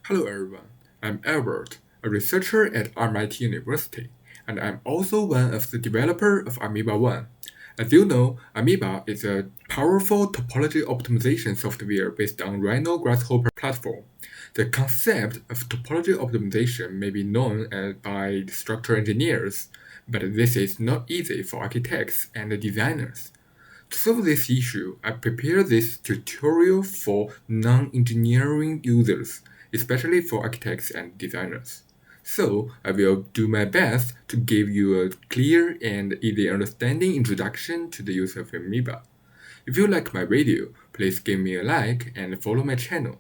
Hello everyone, I'm Albert, a researcher at RMIT University, and I'm also one of the developers of Ameba 1. As you know, Ameba is a powerful topology optimization software based on Rhino Grasshopper platform. The concept of topology optimization may be known by structural engineers, but this is not easy for architects and designers. To solve this issue, I prepared this tutorial for non-engineering users, especially for architects and designers. So, I will do my best to give you a clear and easy understanding introduction to the use of Ameba. If you like my video, please give me a like and follow my channel.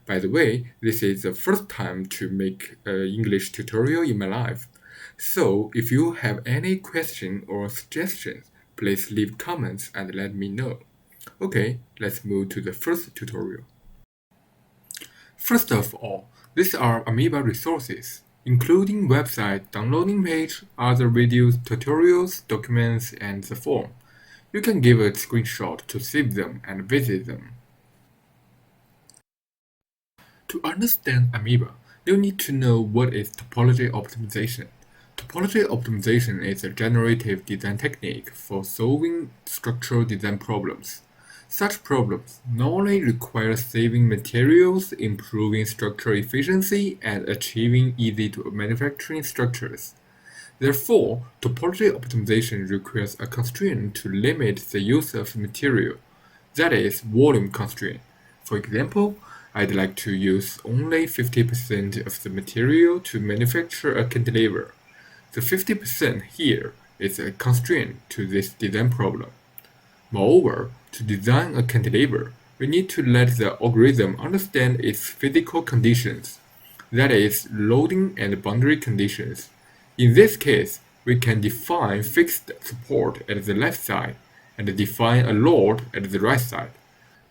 By the way, this is the first time to make an English tutorial in my life. So, if you have any question or suggestions, please leave comments and let me know. Okay, let's move to the first tutorial. First of all, these are Ameba resources, including website downloading page, other videos, tutorials, documents, and the form. You can give a screenshot to save them and visit them. To understand Ameba, you need to know what is topology optimization. Topology optimization is a generative design technique for solving structural design problems. Such problems normally require saving materials, improving structural efficiency, and achieving easy-to-manufacturing structures. Therefore, topology optimization requires a constraint to limit the use of material, that is, volume constraint. For example, I'd like to use only 50% of the material to manufacture a cantilever. The 50% here is a constraint to this design problem. Moreover, to design a cantilever, we need to let the algorithm understand its physical conditions, that is, loading and boundary conditions. In this case, we can define fixed support at the left side and define a load at the right side.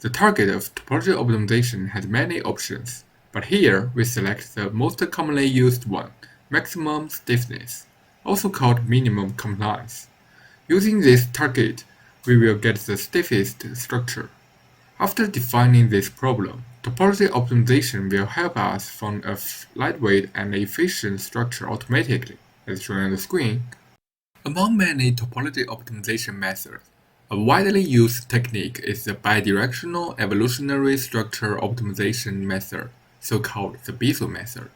The target of topology optimization has many options, but here we select the most commonly used one, maximum stiffness, also called minimum compliance. Using this target, we will get the stiffest structure. After defining this problem, topology optimization will help us find a lightweight and efficient structure automatically, as shown on the screen. Among many topology optimization methods, a widely used technique is the bidirectional evolutionary structure optimization method, so-called the Basal Method.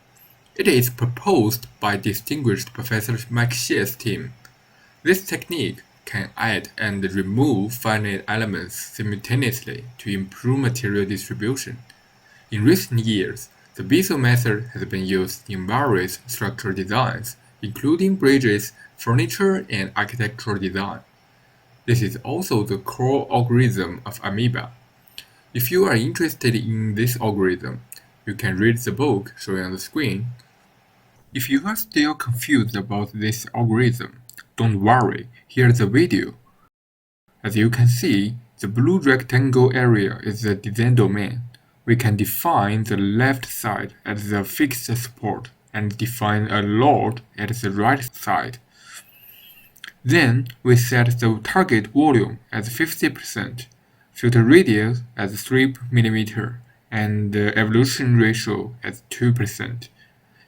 It is proposed by distinguished Professor Mike Shear's team. This technique can add and remove finite elements simultaneously to improve material distribution. In recent years, the Basal method has been used in various structural designs, including bridges, furniture, and architectural design. This is also the core algorithm of Ameba. If you are interested in this algorithm, you can read the book shown on the screen. If you are still confused about this algorithm, don't worry, here's the video. As you can see, the blue rectangle area is the design domain. We can define the left side as the fixed support and define a load at the right side. Then we set the target volume as 50%, filter radius as 3 mm, and the evolution ratio as 2%.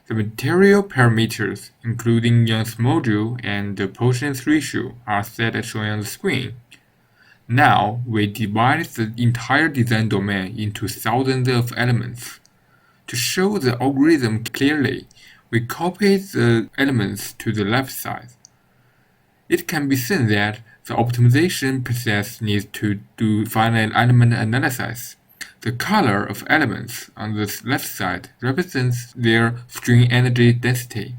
The material parameters, including Young's module and the Poisson's ratio, are set as shown on the screen. Now we divide the entire design domain into thousands of elements. To show the algorithm clearly, we copy the elements to the left side. It can be seen that the optimization process needs to do finite element analysis. The color of elements on the left side represents their string energy density.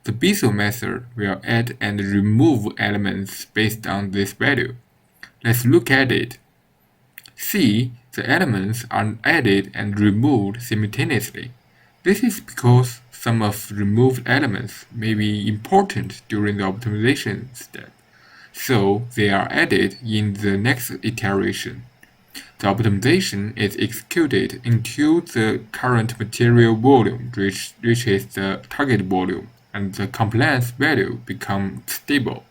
The Basal method will add and remove elements based on this value. Let's look at it. See, the elements are added and removed simultaneously. This is because some of removed elements may be important during the optimization step, so they are added in the next iteration. The optimization is executed until the current material volume reaches the target volume and the compliance value becomes stable.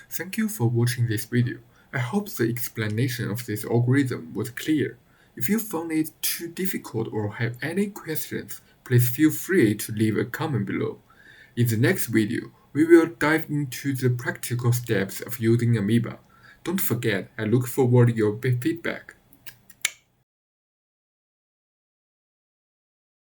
Thank you for watching this video. I hope the explanation of this algorithm was clear. If you found it too difficult or have any questions, please feel free to leave a comment below. In the next video, we will dive into the practical steps of using Ameba. Don't forget, I look forward to your feedback.